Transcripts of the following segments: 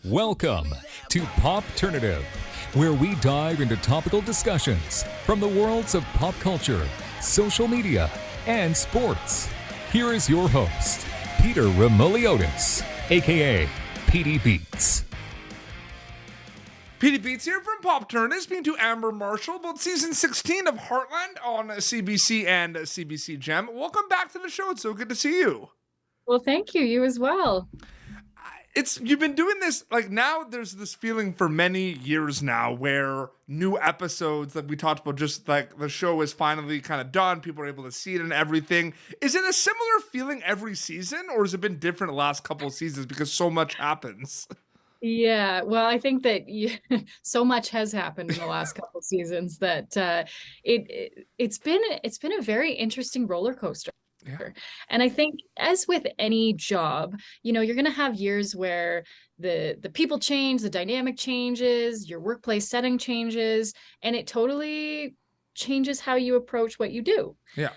Welcome to Popternative, where we dive into topical discussions from the worlds of pop culture, social media, and sports. Here is your host, Peter Remoliotis, aka PD Beats. PD Beats here from Popternative, speaking to Amber Marshall about season 16 of Heartland on CBC and CBC Gem. Welcome back to the show. It's so good to see you. Well, thank you. You as well. You've been doing this, like, now there's this feeling for many years now where new episodes that we talked about, just like the show is finally kind of done, people are able to see it and everything. Is it a similar feeling every season, or has it been different the last couple of seasons because so much happens? Yeah, well, I think that so much has happened in the last couple of seasons that it's been a very interesting roller coaster. Yeah. And I think, as with any job, you're going to have years where the people change, the dynamic changes, your workplace setting changes, and it totally changes how you approach what you do. Yeah.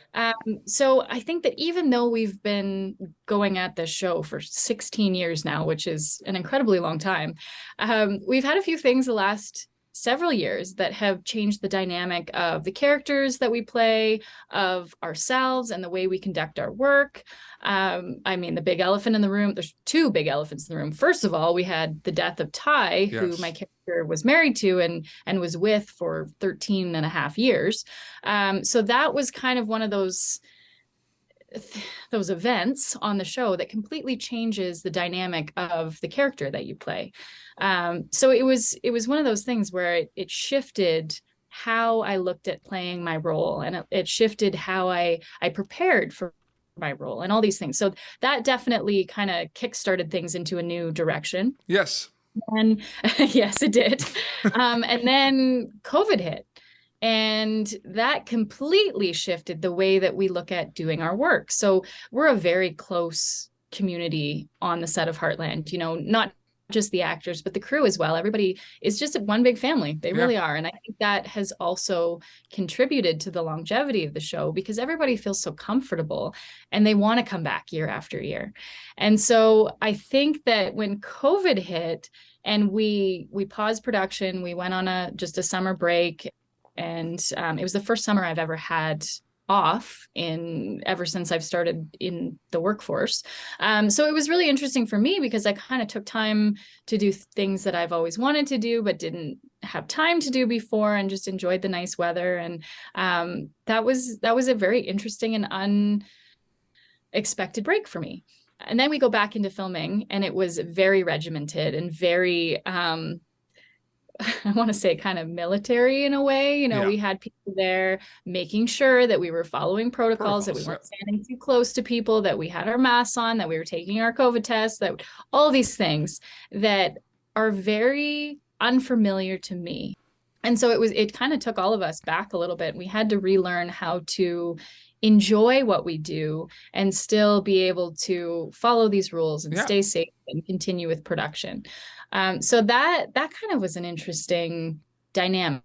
So I think that even though we've been going at this show for 16 years now, which is an incredibly long time, we've had a few things the last several years that have changed the dynamic of the characters that we play, of ourselves, and the way we conduct our work. I mean, the big elephant in the room, there's two big elephants in the room. First of all, we had the death of Ty, yes, who my character was married to and was with for 13 and a half years. So that was kind of one of those events on the show that completely changes the dynamic of the character that you play. So it was one of those things where it shifted how I looked at playing my role, and it shifted how I prepared for my role and all these things. So that definitely kind of kickstarted things into a new direction. Yes. And yes, it did. And then COVID hit. And that completely shifted the way that we look at doing our work. So we're a very close community on the set of Heartland, not just the actors, but the crew as well. Everybody is just one big family. They really are. And I think that has also contributed to the longevity of the show, because everybody feels so comfortable and they want to come back year after year. And so I think that when COVID hit and we paused production, we went on just a summer break. And it was the first summer I've ever had off ever since I've started in the workforce. So it was really interesting for me because I kind of took time to do things that I've always wanted to do, but didn't have time to do before, and just enjoyed the nice weather. And that was a very interesting and unexpected break for me. And then we go back into filming, and it was very regimented and very I want to say kind of military in a way. We had people there making sure that we were following protocols, that we weren't standing too close to people, that we had our masks on, that we were taking our COVID tests, that all these things that are very unfamiliar to me. And so it kind of took all of us back a little bit. We had to relearn how to enjoy what we do and still be able to follow these rules and stay safe and continue with production. So that kind of was an interesting dynamic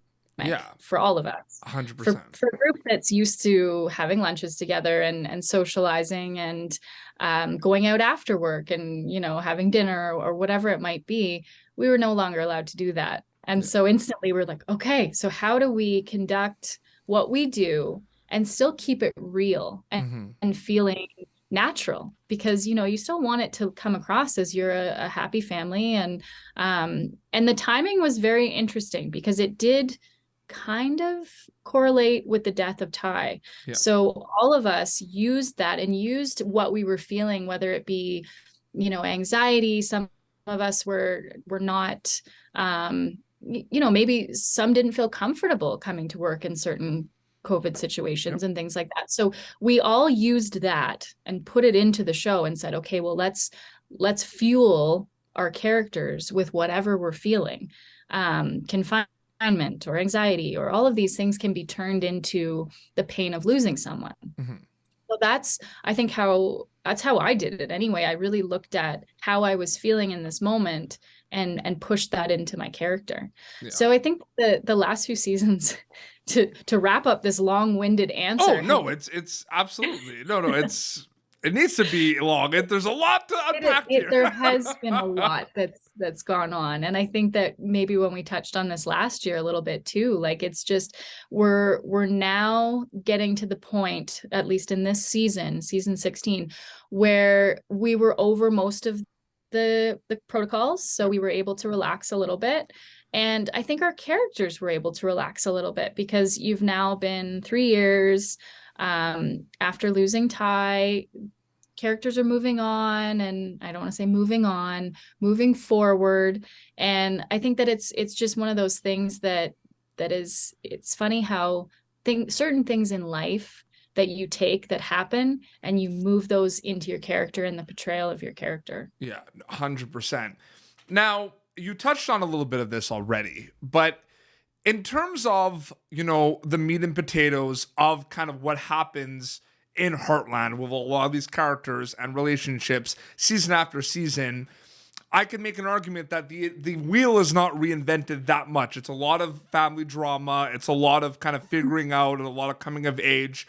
for all of us. 100%. For a group that's used to having lunches together and socializing and going out after work and, having dinner or whatever it might be, we were no longer allowed to do that. And so instantly we're like, okay, so how do we conduct what we do and still keep it real and feeling natural? Because you still want it to come across as you're a happy family. And the timing was very interesting because it did kind of correlate with the death of Ty. So all of us used that and used what we were feeling, whether it be anxiety. Some of us were not maybe some didn't feel comfortable coming to work in certain COVID situations and things like that. So we all used that and put it into the show and said, okay, well, let's fuel our characters with whatever we're feeling. Confinement or anxiety or all of these things can be turned into the pain of losing someone. So that's how I did it anyway. I really looked at how I was feeling in this moment and pushed that into my character. So I think the last few seasons, to wrap up this long-winded answer. Oh no, it's absolutely no. It needs to be long. There's a lot to unpack here. There has been a lot that's gone on. And I think that maybe when we touched on this last year a little bit too, like it's just we're now getting to the point, at least in this season 16, where we were over most of the protocols. So we were able to relax a little bit. And I think our characters were able to relax a little bit because you've now been 3 years after losing Ty. Characters are moving on, and I don't want to say moving on, moving forward. And I think that it's just one of those things that is, it's funny how certain things in life that you take that happen and you move those into your character and the portrayal of your character. Yeah, 100%. Now, you touched on a little bit of this already, but in terms of, the meat and potatoes of kind of what happens in Heartland with a lot of these characters and relationships season after season, I can make an argument that the wheel is not reinvented that much. It's a lot of family drama. It's a lot of kind of figuring out and a lot of coming of age.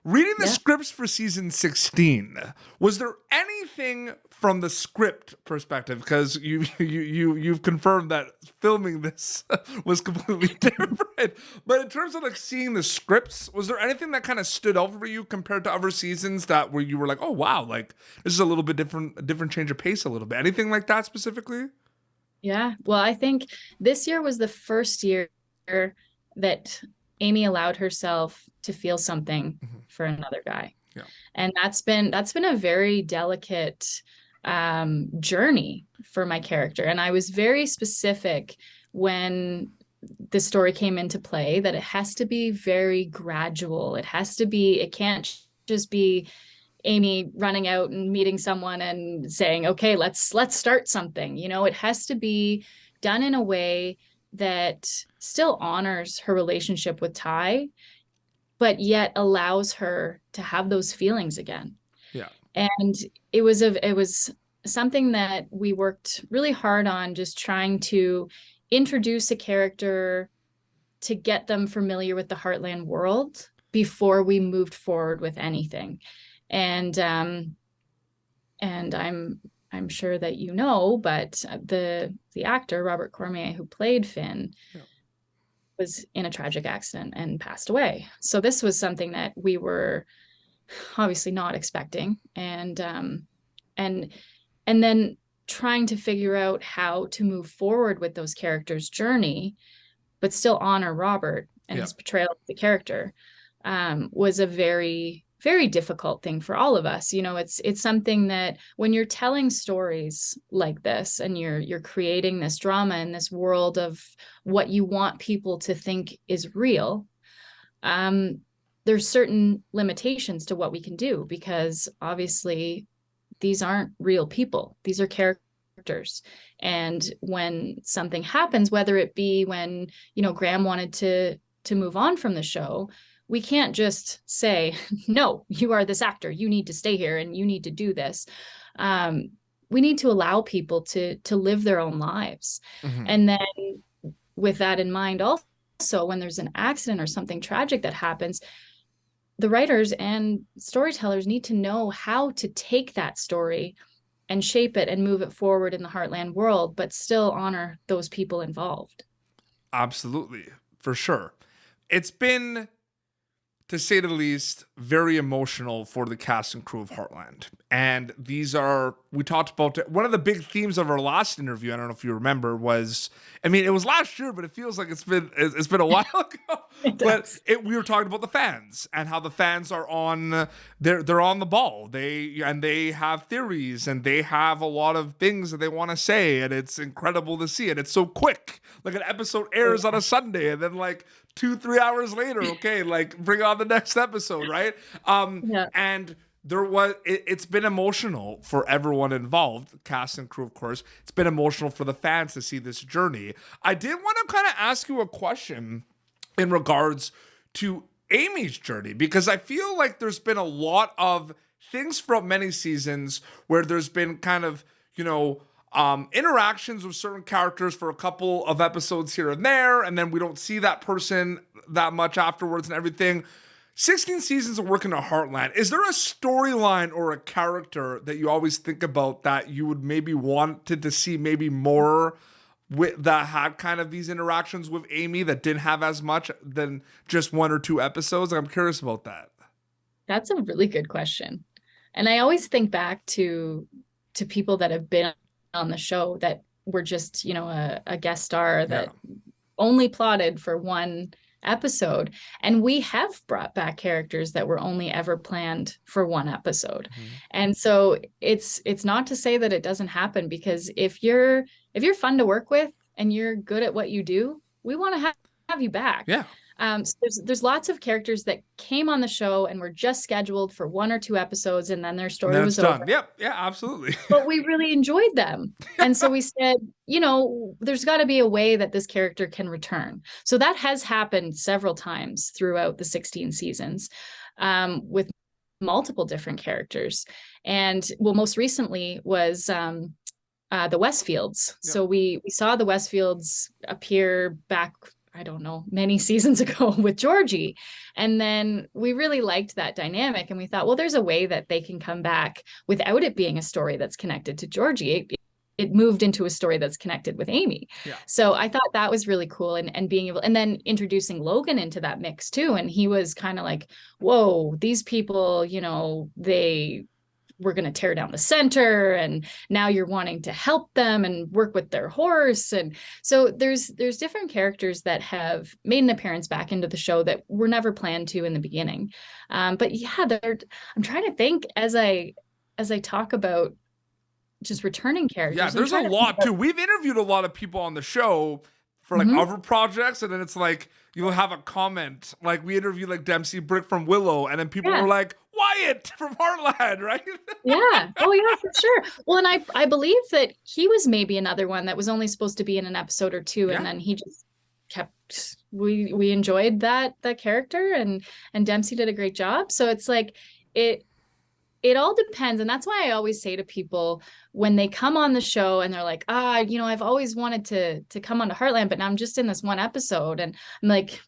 Reading the scripts for season 16, was there anything from the script perspective? Because you've confirmed that filming this was completely different. But in terms of like seeing the scripts, was there anything that kind of stood out for you compared to other seasons that where you were like, oh wow, like this is a little bit different, a different change of pace a little bit? Anything like that specifically? Yeah. Well, I think this year was the first year that Amy allowed herself to feel something for another guy. Yeah. And that's been a very delicate journey for my character. And I was very specific when the story came into play that it has to be very gradual. It can't just be Amy running out and meeting someone and saying, okay, let's start something. It has to be done in a way that still honors her relationship with Ty, but yet allows her to have those feelings again. Yeah. And it was something that we worked really hard on, just trying to introduce a character to get them familiar with the Heartland world before we moved forward with anything. And I'm sure that but the actor, Robert Cormier, who played Finn, was in a tragic accident and passed away. So this was something that we were obviously not expecting. And then trying to figure out how to move forward with those characters' journey, but still honor Robert and his portrayal of the character, was a very, very difficult thing for all of us. It's something that when you're telling stories like this and you're creating this drama in this world of what you want people to think is real, there's certain limitations to what we can do, because obviously these aren't real people. These are characters. And when something happens, whether it be when, Graham wanted to move on from the show, we can't just say, no, you are this actor, you need to stay here and you need to do this. We need to allow people to live their own lives. Mm-hmm. And then with that in mind, also when there's an accident or something tragic that happens, the writers and storytellers need to know how to take that story and shape it and move it forward in the Heartland world, but still honor those people involved. Absolutely, for sure. It's been, to say the least, very emotional for the cast and crew of Heartland. And we talked about it. One of the big themes of our last interview, I don't know if you remember, was, it was last year, but it feels like it's been a while ago. But we were talking about the fans and how the fans are they're on the ball. They have theories and they have a lot of things that they want to say, and it's incredible to see it. It's so quick. Like an episode airs on a Sunday, and then like 2-3 hours later, okay, like bring on the next episode, right? And it's been emotional for everyone involved, cast and crew, of course. It's been emotional for the fans to see this journey. I did want to kind of ask you a question in regards to Amy's journey, because I feel like there's been a lot of things from many seasons where there's been kind of, interactions with certain characters for a couple of episodes here and there, and then we don't see that person that much afterwards and everything. 16 seasons of working at Heartland. Is there a storyline or a character that you always think about that you would maybe wanted to see maybe more with, that had kind of these interactions with Amy that didn't have as much than just 1 or 2 episodes? I'm curious about that. That's a really good question. And I always think back to people that have been on the show that were just, a guest star that only plotted for 1 episode. And we have brought back characters that were only ever planned for 1 episode. And so it's not to say that it doesn't happen, because if you're fun to work with and you're good at what you do, we want to have you back. So there's lots of characters that came on the show and were just scheduled for 1 or 2 episodes, and then their story was done. over. Yeah, absolutely. But we really enjoyed them. And so we said, there's got to be a way that this character can return. So that has happened several times throughout the 16 seasons, with multiple different characters. And most recently was the Westfields. So we saw the Westfields appear back, I don't know, many seasons ago with Georgie. And then we really liked that dynamic. And we thought, well, there's a way that they can come back without it being a story that's connected to Georgie. It moved into a story that's connected with Amy. So I thought that was really cool. And being able, and then introducing Logan into that mix too. And he was kind of like, whoa, these people, they were going to tear down the center, and now you're wanting to help them and work with their horse. And so there's different characters that have made an appearance back into the show that were never planned to in the beginning. But yeah, I'm trying to think as I talk about just returning characters. Yeah, there's a lot too. We've interviewed a lot of people on the show for like other projects, and then it's like you'll have a comment. Like we interviewed like Dempsey Brick from Willow, and then people were like, Wyatt from Heartland, right? Oh yeah, for sure. Well, and I believe that he was maybe another one that was only supposed to be in an episode or 2, and then he just kept. We enjoyed that character, and Dempsey did a great job. So it's like it all depends. And that's why I always say to people when they come on the show and they're like, I've always wanted to come onto Heartland, but now I'm just in this 1 episode. And I'm like,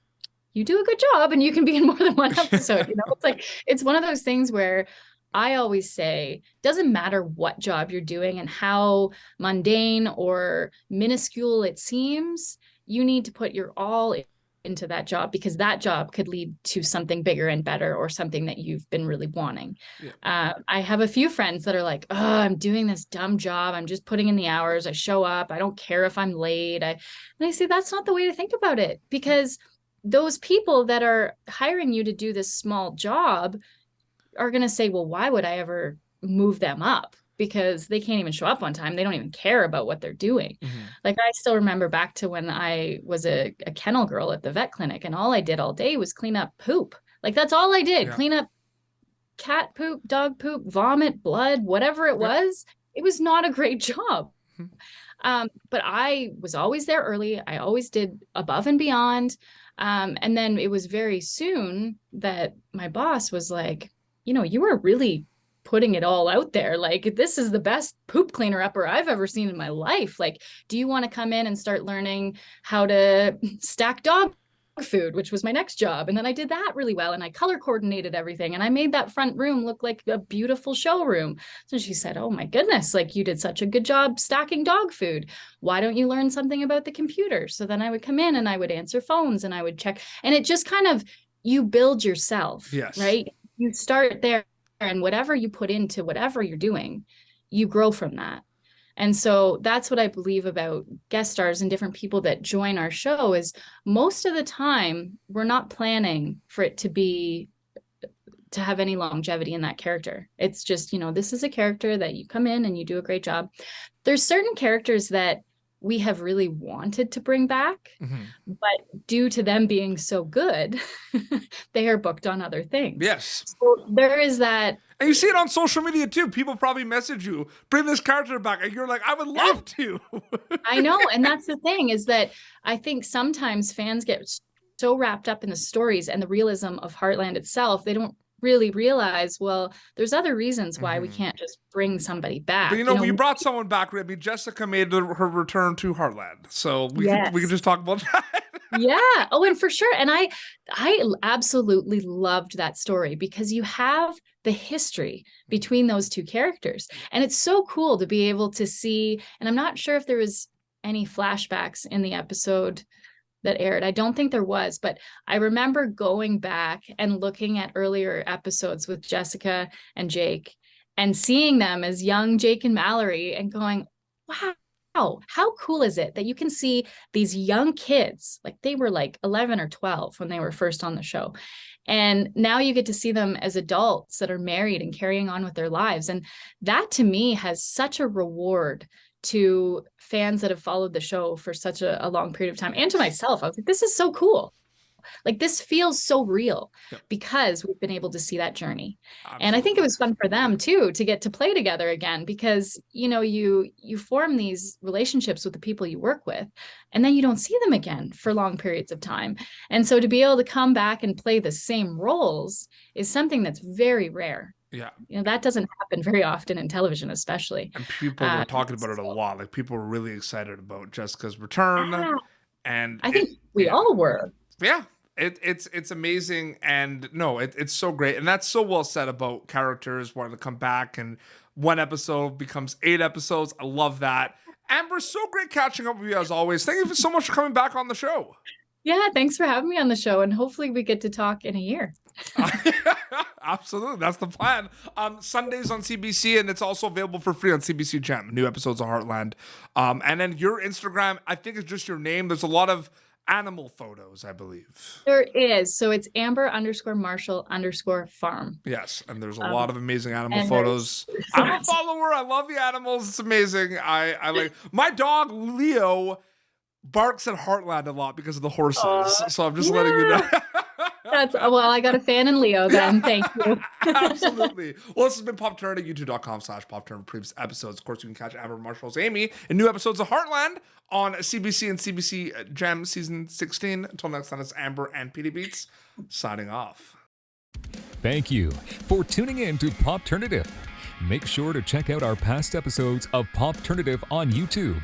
you do a good job and you can be in more than 1 episode. It's like, it's one of those things where I always say, doesn't matter what job you're doing and how mundane or minuscule it seems, you need to put your all into that job, because that job could lead to something bigger and better, or something that you've been really wanting. I have a few friends that are like, oh, I'm doing this dumb job. I'm just putting in the hours. I show up. I don't care if I'm late. And I say, that's not the way to think about it, because those people that are hiring you to do this small job are going to say, well, why would I ever move them up? Because they can't even show up on time. They don't even care about what they're doing. Like I still remember back to when I was a kennel girl at the vet clinic, and all I did all day was clean up poop. Like that's all I did. Clean up cat poop, dog poop, vomit, blood, whatever it was. It was not a great job. But I was always there early. I always did above and beyond. And then it was very soon that my boss was like, you were really putting it all out there. Like, this is the best poop cleaner upper I've ever seen in my life. Like, do you want to come in and start learning how to stack dog food, which was my next job? And then I did that really well, and I color coordinated everything, and I made that front room look like a beautiful showroom. So she said, oh my goodness, like you did such a good job stacking dog food. Why don't you learn something about the computer? So then I would come in and I would answer phones and I would check, and it just kind of, you build yourself, right? You start there, and whatever you put into whatever you're doing, you grow from that. And so that's what I believe about guest stars and different people that join our show, is most of the time we're not planning for it to have any longevity in that character. It's just, this is a character that you come in and you do a great job. There's certain characters that we have really wanted to bring back, but due to them being so good, they are booked on other things. Yes. So there is that. And you see it on social media too. People probably message you, bring this character back. And you're like, I would love to. I know. And that's the thing, is that I think sometimes fans get so wrapped up in the stories and the realism of Heartland itself, they don't really realize, well, there's other reasons why we can't just bring somebody back. But we brought someone back. I mean, Jessica made her return to Heartland, so we can just talk about that. Yeah. Oh, and for sure. And I absolutely loved that story because you have the history between those two characters. And it's so cool to be able to see, and I'm not sure if there was any flashbacks in the episode that aired. I don't think there was, but I remember going back and looking at earlier episodes with Jessica and Jake and seeing them as young Jake and Mallory and going, wow, how cool is it that you can see these young kids, like they were like 11 or 12 when they were first on the show. And now you get to see them as adults that are married and carrying on with their lives. And that to me has such a reward to fans that have followed the show for such a long period of time. And to myself, I was like, this is so cool. Like this feels so real because we've been able to see that journey. Absolutely. And I think it was fun for them too, to get to play together again, because, you know, you form these relationships with the people you work with, and then you don't see them again for long periods of time. And so to be able to come back and play the same roles is something that's very rare. Yeah. You know, that doesn't happen very often in television, especially. And people were talking about it a lot. Like people were really excited about Jessica's return. And I think we all were. Yeah. It's amazing. And no, it's so great. And that's so well said about characters wanting to come back, and one episode becomes 8 episodes. I love that. Amber, so great catching up with you as always. Thank you so much for coming back on the show. Yeah, thanks for having me on the show, and hopefully we get to talk in a year. Absolutely, that's the plan. Sundays on CBC, and it's also available for free on CBC Gem. New episodes of Heartland. And then your Instagram, I think it's just your name. There's a lot of animal photos, I believe. There is. So it's Amber_Marshall_farm. Yes, and there's a lot of amazing animal photos. I'm a follower. I love the animals. It's amazing. I like my dog Leo barks at Heartland a lot because of the horses. So I'm just letting you know. Well, I got a fan in Leo then. Thank you. Absolutely. Well, this has been Popternative, youtube.com/Popternative. Previous episodes. Of course, you can catch Amber Marshall's Amy in new episodes of Heartland on CBC and CBC Gem season 16. Until next time, it's Amber and PD Beats signing off. Thank you for tuning in to Popternative. Make sure to check out our past episodes of Popternative on YouTube.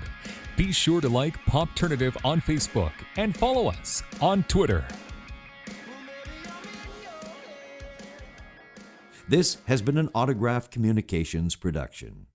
Be sure to like Popternative on Facebook and follow us on Twitter. This has been an Autograph Communications production.